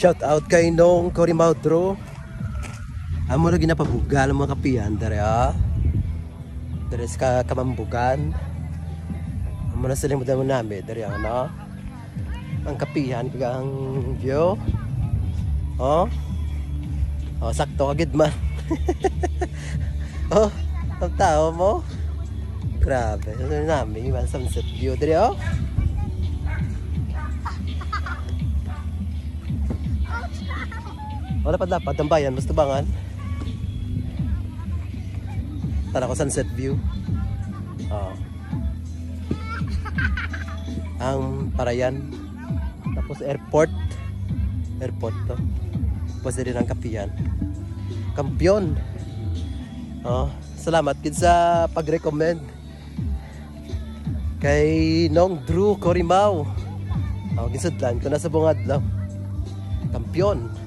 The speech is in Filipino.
shout out kay Nong Corimao Dro. Amo lagi na pabugal ang mga kapihan dere ha. Dere sa kamambugan. Amo na sila mo nami dere ano. Ang kapihan kagang view. Oh. Oh, sakto kagid man. Oh, ang tao mo. Grabe, ano namin yung sunset view dere oh. Wala pa dapat ang bayan, basta bangan. Tara ko sunset view. Oh. Ang Parayan. Tapos airport. Airport to. Tapos din ang kapihan. Kampiyon. Oh, salamat kid sa pag-recommend kay Nong Drew Corimao. Oh, gisudlan ko na sa bungad lang. Kampiyon.